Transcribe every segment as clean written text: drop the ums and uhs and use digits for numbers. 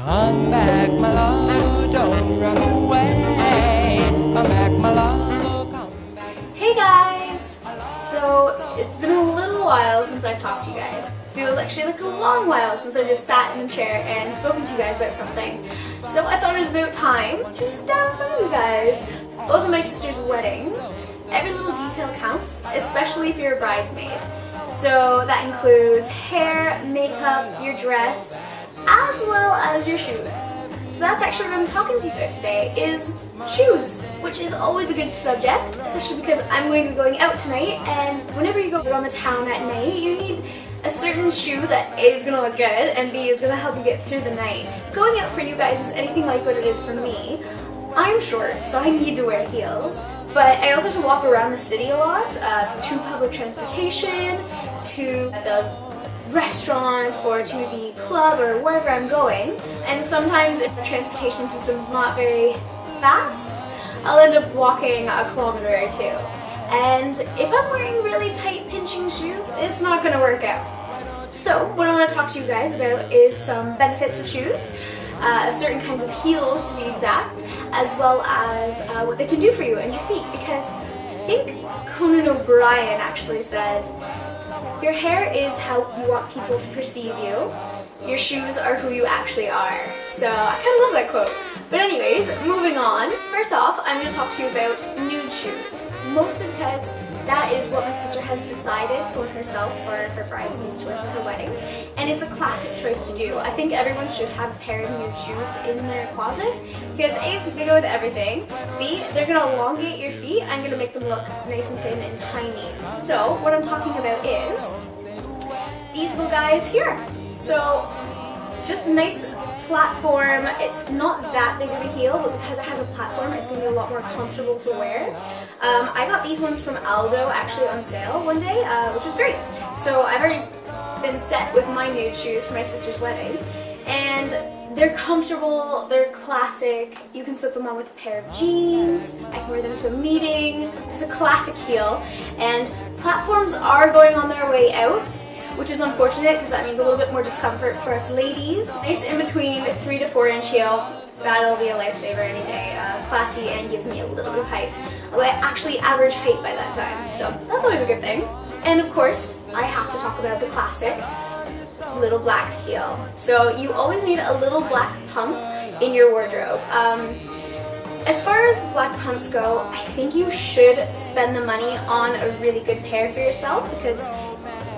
Come back, my love, don't run away. Come back, my love, come back. Hey guys! So it's been a little while since I've talked to you guys. Feels actually like a long while since I've just sat in a chair and spoken to you guys about something. So I thought it was about time to sit down in front of you guys. Both of my sister's weddings, every little detail counts, especially if you're a bridesmaid. So that includes hair, makeup, your dress, as well as your shoes. So that's actually what I'm talking to you about today, is shoes, which is always a good subject, especially because I'm going to be going out tonight, and whenever you go around the town at night, you need a certain shoe that A is going to look good and B is going to help you get through the night. Going out for you guys is anything like what it is for me. I'm short, so I need to wear heels, but I also have to walk around the city a lot, to public transportation, to the restaurant, or to the club, or wherever I'm going. And sometimes if the transportation system's not very fast, I'll end up walking a kilometer or two. And if I'm wearing really tight pinching shoes, it's not going to work out. So what I want to talk to you guys about is some benefits of shoes, certain kinds of heels to be exact, as well as what they can do for you and your feet, because I think Conan O'Brien actually said, your hair is how you want people to perceive you. Your shoes are who you actually are. So I kind of love that quote. But anyways, moving on. First off, I'm going to talk to you about nude shoes. Mostly because that is what my sister has decided for herself for her bridesmaids to wear for her wedding. And it's a classic choice to do. I think everyone should have a pair of nude shoes in their closet. Because A, they go with everything. B, they're going to elongate your feet and going to make them look nice and thin and tiny. So what I'm talking about is these little guys here. So just a nice platform. It's not that big of a heel, but because it has a platform, it's going to be a lot more comfortable to wear. I got these ones from Aldo actually on sale one day, which was great. So I've already been set with my nude shoes for my sister's wedding, and they're comfortable, they're classic. You can slip them on with a pair of jeans. I can wear them to a meeting. Just a classic heel. And platforms are going on their way out, which is unfortunate because that means a little bit more discomfort for us ladies. Nice in between 3 to 4 inch heel. That'll be a lifesaver any day. Classy and gives me a little bit of height. Although I actually average height by that time, so that's always a good thing. And of course, I have to talk about the classic little black heel. So you always need a little black pump in your wardrobe. As far as black pumps go, I think you should spend the money on a really good pair for yourself, because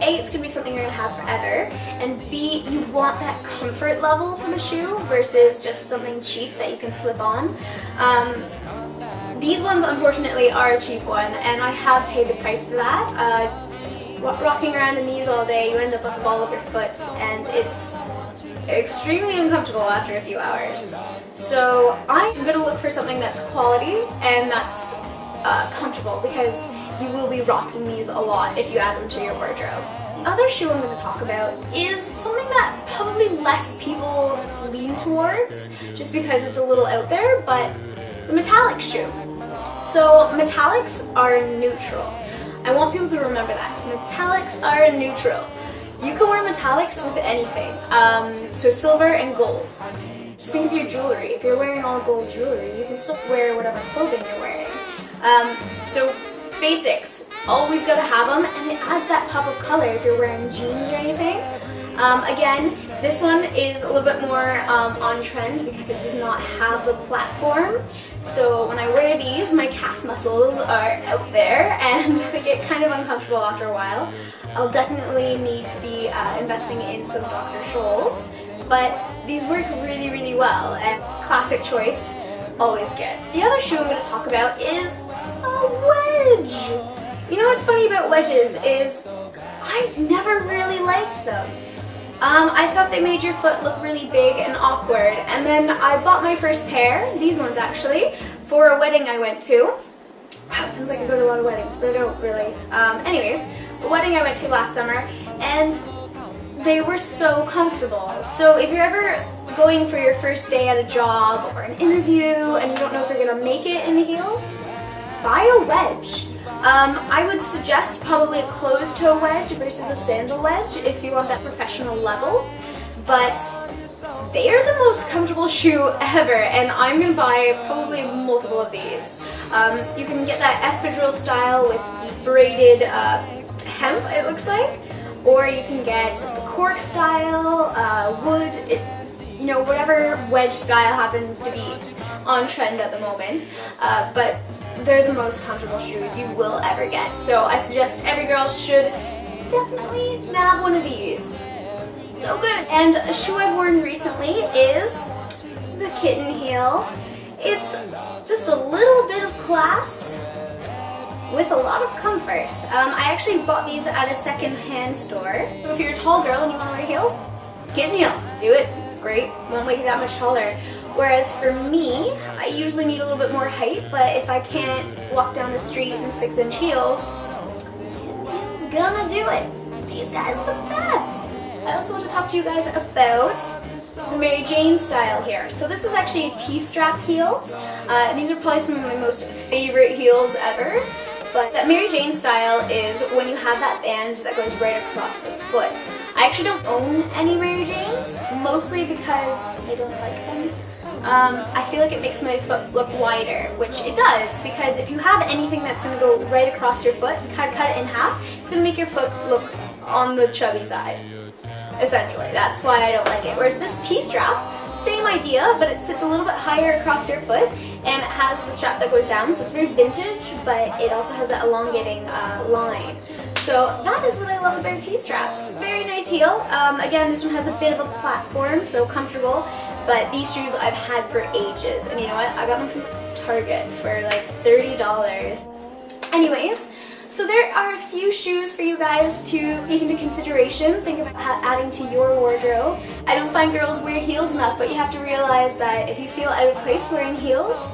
A, it's going to be something you're going to have forever, and B, you want that comfort level from a shoe versus just something cheap that you can slip on. These ones, unfortunately, are a cheap one, and I have paid the price for that. Rocking around in these all day, you end up on the ball of your foot, and it's extremely uncomfortable after a few hours. So I'm going to look for something that's quality and that's comfortable, because you will be rocking these a lot if you add them to your wardrobe. The other shoe I'm going to talk about is something that probably less people lean towards, just because it's a little out there, but the metallic shoe. So metallics are neutral. I want people to remember that. Metallics are neutral. You can wear metallics with anything. So silver and gold. Just think of your jewelry. If you're wearing all gold jewelry, you can still wear whatever clothing you're wearing. So basics, always gotta have them, and it adds that pop of color if you're wearing jeans or anything. Again, this one is a little bit more on trend because it does not have the platform. So when I wear these, my calf muscles are out there and they get kind of uncomfortable after a while. I'll definitely need to be investing in some Dr. Scholl's, but these work really, really well, and classic choice, always good. The other shoe I'm going to talk about is a wedge. You know what's funny about wedges is I never really liked them. I thought they made your foot look really big and awkward, and then I bought my first pair, these ones actually, for a wedding I went to. Wow, it sounds like I go to a lot of weddings, but I don't really. Anyways, a wedding I went to last summer, and they were so comfortable. So if you're ever going for your first day at a job or an interview and you don't know if you're going to make it in heels, buy a wedge. I would suggest probably a closed-toe wedge versus a sandal wedge if you want that professional level, but They are the most comfortable shoe ever, and I'm gonna buy probably multiple of these. You can get that espadrille style with the braided hemp, it looks like, or you can get the cork style, wood, you know, whatever wedge style happens to be on trend at the moment, but they're the most comfortable shoes you will ever get. So I suggest every girl should definitely nab one of these. So good. And a shoe I've worn recently is the kitten heel. It's just a little bit of class with a lot of comfort. I actually bought these at a second-hand store. So if you're a tall girl and you want to wear heels, kitten heel, do it. It's great. Won't make you that much taller. Whereas for me, I usually need a little bit more height, but if I can't walk down the street in 6-inch heels, kitten heel's gonna do it. These guys are the best. I also want to talk to you guys about the Mary Jane style here. So this is actually a T-strap heel. These are probably some of my most favorite heels ever. But that Mary Jane style is when you have that band that goes right across the foot. I actually don't own any Mary Janes, mostly because I don't like them. I feel like it makes my foot look wider, which it does, because if you have anything that's going to go right across your foot, cut it in half, it's going to make your foot look on the chubby side. Essentially, that's why I don't like it. Whereas this T-strap, same idea, but it sits a little bit higher across your foot, and it has the strap that goes down, so it's very vintage, but it also has that elongating line. So that is what I love about T-straps. Very nice heel. Again, this one has a bit of a platform, so comfortable, but these shoes I've had for ages, and you know what? I got them from Target for like $30. Anyways, so there are a few shoes for you guys to take into consideration. Think about adding to your wardrobe. I don't find girls wear heels enough, but you have to realize that if you feel out of place wearing heels,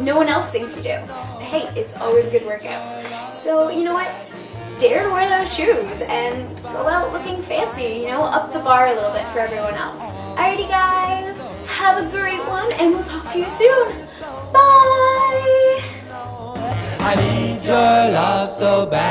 no one else thinks you do. Hey, it's always a good workout. So you know what? Dare to wear those shoes and go out looking fancy, you know, up the bar a little bit for everyone else. Alrighty guys, have a great one and we'll talk to you soon. Bye! I need your love so bad.